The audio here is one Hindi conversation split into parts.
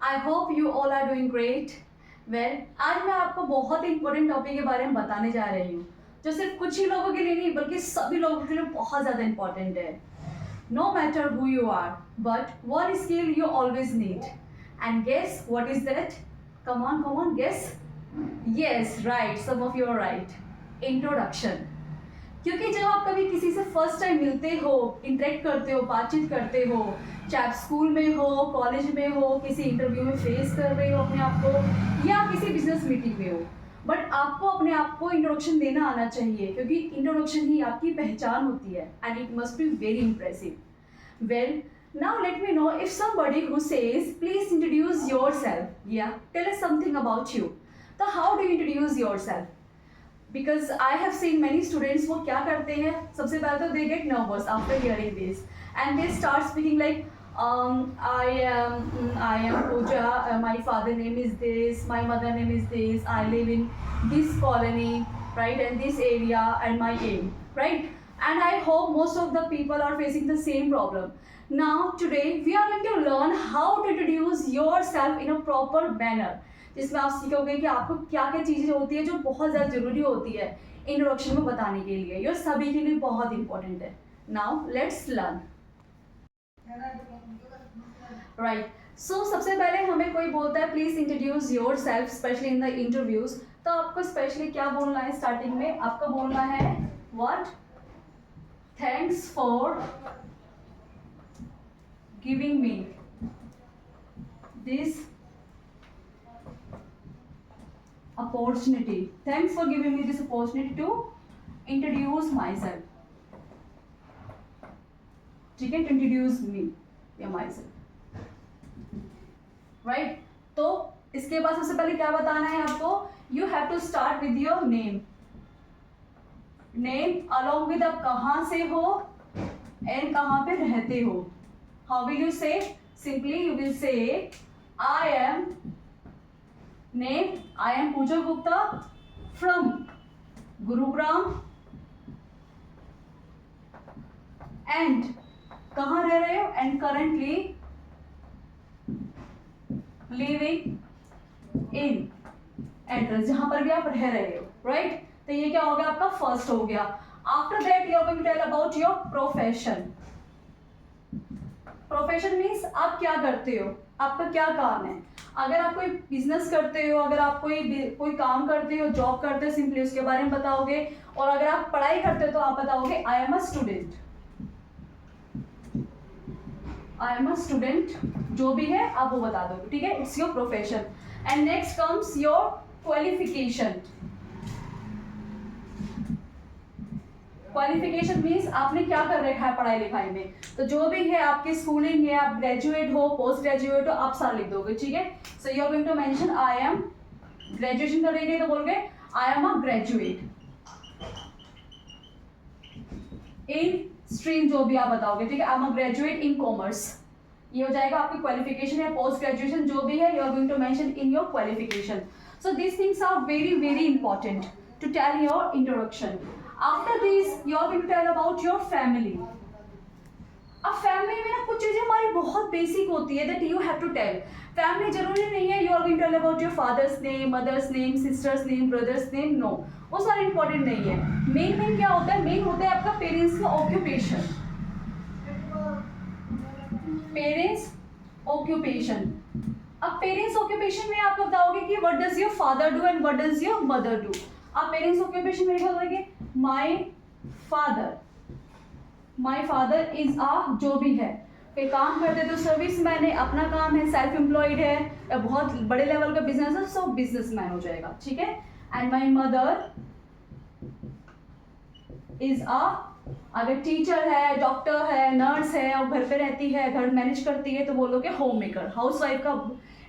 I hope you all are doing great. Well, आज मैं आपको बहुत इंपॉर्टेंट टॉपिक के बारे में बताने जा रही हूँ जो सिर्फ कुछ ही लोगों के लिए नहीं बल्कि सभी लोगों के लिए बहुत ज़्यादा इंपॉर्टेंट है। No matter who you are, but one skill you always need, and guess what is that? Come on guess. Yes right, some of you are right, introduction. क्योंकि जब आप कभी किसी से फर्स्ट टाइम मिलते हो, इंटरेक्ट करते हो, बातचीत करते हो, चाहे आप स्कूल में हो, कॉलेज में हो, किसी इंटरव्यू में फेस कर रहे हो अपने आप को, या किसी बिजनेस मीटिंग में हो, बट आपको अपने आप को इंट्रोडक्शन देना आना चाहिए, क्योंकि इंट्रोडक्शन ही आपकी पहचान होती है and it must be very impressive. Well, now let me know if somebody who says please introduce yourself, yeah, tell us something about you. So how do you introduce yourself? Because I have seen many students वो क्या करते हैं, सबसे पहले तो they get nervous after hearing this and they start speaking like I am Pooja, my father name is this, my mother name is this, I live in this colony, right, and this area and my aim, right? And I hope most of the people are facing the same problem. Now today we are going to learn how to introduce yourself in a proper manner, जिसमें आप सीखोगे कि आपको क्या क्या चीज़ें होती है जो बहुत ज़्यादा ज़रूरी होती है इंट्रोडक्शन में बताने के लिए। ये सभी के लिए बहुत इंपॉर्टेंट है। Now let's learn. राइट, सो सबसे पहले हमें कोई बोलता है please introduce your self, specially in the interviews, तो आपको स्पेशली क्या बोलना है? स्टार्टिंग में आपको बोलना है what, thanks for giving me this opportunity. Thanks for giving me this opportunity to introduce myself. ठीक है, to introduce me या myself, right? तो इसके बाद सबसे पहले क्या बताना है आपको? You have to start with your name. Name along with आप कहाँ से हो and कहाँ पे रहते हो. How will you say? Simply you will say I am name, I am Pooja Gupta from Gurugram and कहाँ रह रहे हो? and currently living in address, जहाँ पर भी आप रह रहे हो, right? तो ये क्या हो गया? आपका फर्स्ट हो गया। After that you are going to tell about your profession. Profession means आप क्या करते हो, आपका क्या काम है। अगर आप कोई बिजनेस करते हो, अगर आप कोई काम करते हो, जॉब करते हो, सिंपली उसके बारे में बताओगे। और अगर आप पढ़ाई करते हो तो आप बताओगे आई am a student. I am a student, जो भी है आप वो बता दोगे, ठीक है? It's your profession. And next comes your qualification. Qualification means आपने क्या कर रखा है पढ़ाई लिखाई में, तो जो भी है आपकी स्कूलिंग है, आप ग्रेजुएट हो, पोस्ट ग्रेजुएट हो, आप सारा लिख दोगे, ठीक है? So you are going to mention I am, graduation करेंगे तो बोलोगे I am a graduate in stream, जो भी आप बताओगे, ठीक है? I am a graduate in commerce, ये हो जाएगा आपकी क्वालिफिकेशन है। पोस्ट ग्रेजुएशन जो भी है you are going to mention in your qualification. So this things are very very important to tell your introduction. After this, you are going to tell about your family. अब फैमिली में ना कुछ चीजें हमारी बहुत बेसिक होती है that you have to tell. Family जरूरी नहीं है you are going to tell about your father's name, mother's name, sister's name, brother's name. No, वो सारा इंपॉर्टेंट नहीं है। मेन क्या होता है? मेन होता है आपका पेरेंट्स का ऑक्यूपेशन। Parents occupation. अब पेरेंट्स ऑक्यूपेशन में आप बताओगे कि what does your father do and what does your mother do. आप पेरेंट्स ऑक्यूपेशन में बोलोगे माई फादर इज आ, जो भी है पे काम करते तो सर्विस मैन है, अपना काम है, सेल्फ एम्प्लॉयड है, या बहुत बड़े लेवल का बिजनेस है, सो बिजनेस मैन हो जाएगा, ठीक है? एंड माई मदर इज आ, अगर टीचर है, डॉक्टर है, नर्स है और घर पे रहती है, घर मैनेज करती है, तो बोलोगे होम मेकर। हाउस वाइफ का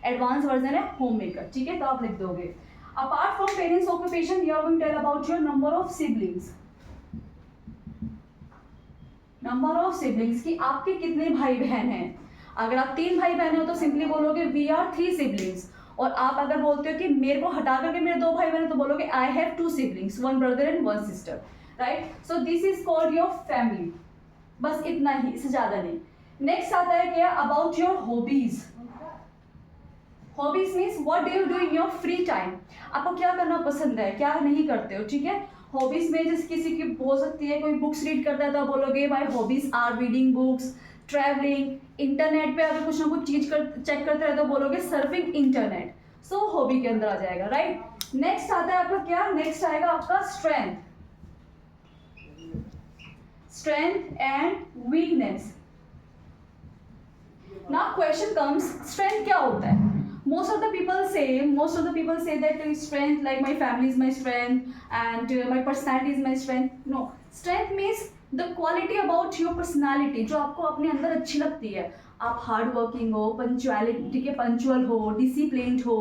एडवांस वर्जन है होम मेकर, ठीक है? तो आप लिख दोगे apart from parents occupation you are going to tell about your number of siblings. number of siblings कि आपके कितने भाई बहन हैं। अगर आप 3 भाई बहन हो तो सिंपली बोलोगे we are 3 siblings। और आप अगर बोलते हो कि मेरे को हटा करके मेरे 2 भाई बहन तो बोलोगे I have 2 siblings, 1 brother and 1 sister, right? So this is called your family। बस इतना ही, इससे ज्यादा नहीं। नेक्स्ट आता है क्या? about your hobbies। Hobbies means what do you do in your free time, आपको क्या करना पसंद है, क्या नहीं करते हो, ठीक है। हॉबीज में जैसे किसी की हो सकती है कोई बुक्स रीड करता है तो आप बोलोगे my hobbies are reading books, travelling, internet पे अगर कुछ ना कुछ चीज चेक करते रहे तो बोलोगे सर्फिंग इंटरनेट, सो हॉबी के अंदर आ जाएगा, राइट। नेक्स्ट आता है आपका क्या, नेक्स्ट आएगा आपका strength, strength and weakness. Now question comes, strength क्या होता है? most of the people say that strength like my family is my strength and my personality is my strength. No, strength means the quality about your personality जो आपको अपने अंदर अच्छी लगती है। आप हार्ड वर्किंग हो, पंचुअलिटी के पंचुअल हो, डिसिप्लिन्ड हो,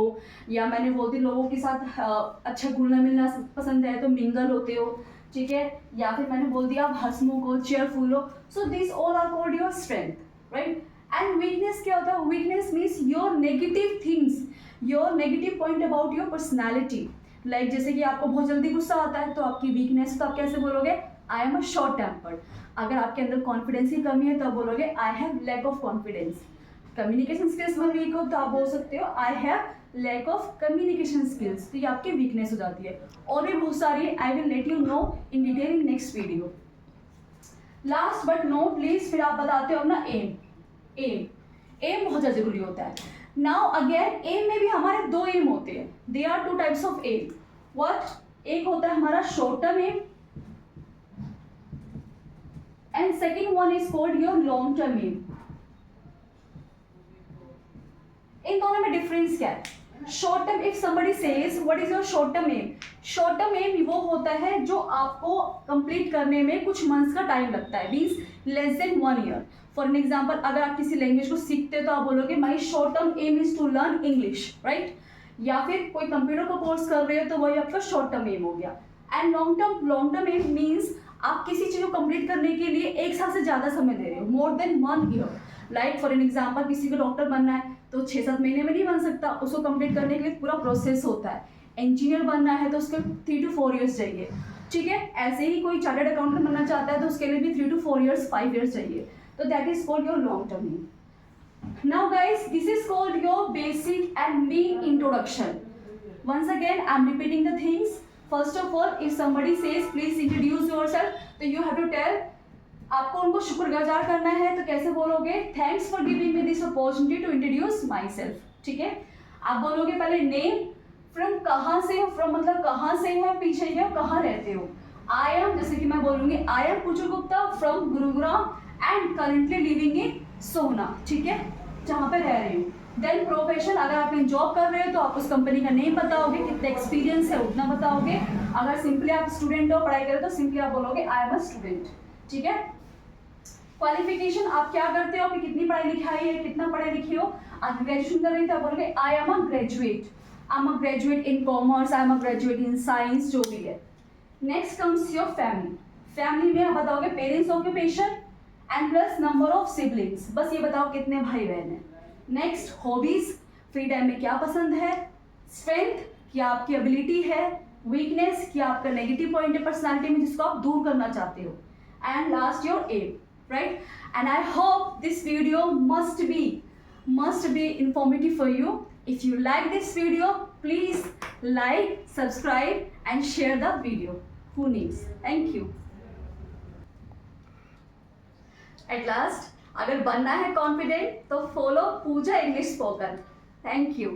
या मैंने बोलती लोगों के साथ अच्छा घुलना मिलना पसंद है तो मिंगल होते हो, ठीक है, या फिर मैंने बोल दिया आप हंसमुख हो, चेयरफुल हो, so this all are called your strength, right. And weakness क्या होता है? Weakness means your negative things, your negative point about your personality. Like जैसे कि आपको बहुत जल्दी गुस्सा आता है तो आपकी वीकनेस, तो आप कैसे बोलोगे? I am a short tempered. अगर आपके अंदर कॉन्फिडेंस की कमी है तो आप बोलोगे I have lack of confidence. Communication skills में वीक हो तो आप बोल सकते हो I have lack of communication skills, तो ये आपकी वीकनेस हो जाती है। और भी बहुत सारी, I will let you know in detail in next video. Last but not least, फिर आप बताते हो अपना एम। एम बहुत ज़्यादा जरूरी होता है। नाउ अगेन एम में भी हमारे दो एम होते हैं, they are two types of aim. What? एक होता है हमारा short term aim and second one is called your long term aim. इन दोनों में डिफरेंस क्या है? Short term, if somebody says what is your short term aim, short term aim वो होता है जो आपको कंप्लीट करने में कुछ मंथ्स का टाइम लगता है, means less than 1 year. For an example, अगर आप किसी लैंग्वेज को सीखते हो तो आप बोलोगे my short term aim is to learn English, right. या फिर कोई कंप्यूटर का कोर्स कर रहे हो तो वही आपका शॉर्ट टर्म एम हो गया। And long term aim means आप किसी चीज को कंप्लीट करने के लिए 1 साल से ज्यादा समय दे रहे हो, more than 1 year. Like for an example, किसी को डॉक्टर बनना है तो 6-7 महीने में नहीं बन सकता, उसको कंप्लीट करने के लिए पूरा प्रोसेस होता है। इंजीनियर बनना है तो उसके 3 to 4 ईयर्स चाहिए, ठीक है। ऐसे ही कोई चार्टर्ड अकाउंटेंट बनना चाहता है तो उसके लिए भी 3 to 4 ईयर्स, 5 ईयर्स चाहिए, तो that is called your long term aim. Now guys, this is called your basic and main introduction. once again I'm repeating the things. First of all, if somebody says please introduce yourself, तो you have to tell, आपको उनको शुक्रगुजार करना है तो कैसे बोलोगे? Thanks for giving me this opportunity to introduce myself, ठीक है। आप बोलोगे पहले नेम, फ्रॉम कहाँ से हो, फ्रॉम मतलब कहाँ से हो, पीछे हो, कहाँ रहते हो। आई एम, जैसे कि मैं बोलूंगी I am Pooju Gupta from Gurugram and currently living in Sohna, ठीक है, जहाँ पे रह रही हूँ। देन प्रोफेशन, अगर आप कहीं जॉब कर रहे हो तो आप उस कंपनी का नेम बताओगे, कितना एक्सपीरियंस है उतना बताओगे। अगर सिंपली आप स्टूडेंट हो, पढ़ाई कर रहे हो तो सिंपली आप बोलोगे आई एम अ स्टूडेंट, ठीक है। क्वालिफिकेशन, आप क्या करते हो, आपकी कितनी पढ़ाई लिखाई है, कितना पढ़े लिखे हो। आप ग्रेजुएशन कर रहे थे, आप बोलोगे I am a graduate, I am a graduate in commerce, I am a graduate in science, जो भी है। Next comes your family. Family में आप बताओगे parents occupation and plus number of siblings, बस ये बताओ कितने भाई बहन हैं। नेक्स्ट हॉबीज, फ्री टाइम में क्या पसंद है। स्ट्रेंथ, क्या आपकी एबिलिटी है। वीकनेस, क्या आपका नेगेटिव पॉइंट है पर्सनालिटी में जिसको आप दूर करना चाहते हो। And last your aim, right? And I hope this video must be informative for you. If you like this video, please like, subscribe and share the video. Who needs? Thank you. At last, अगर बनना है कॉन्फिडेंट तो follow Pooja English spoken. Thank you.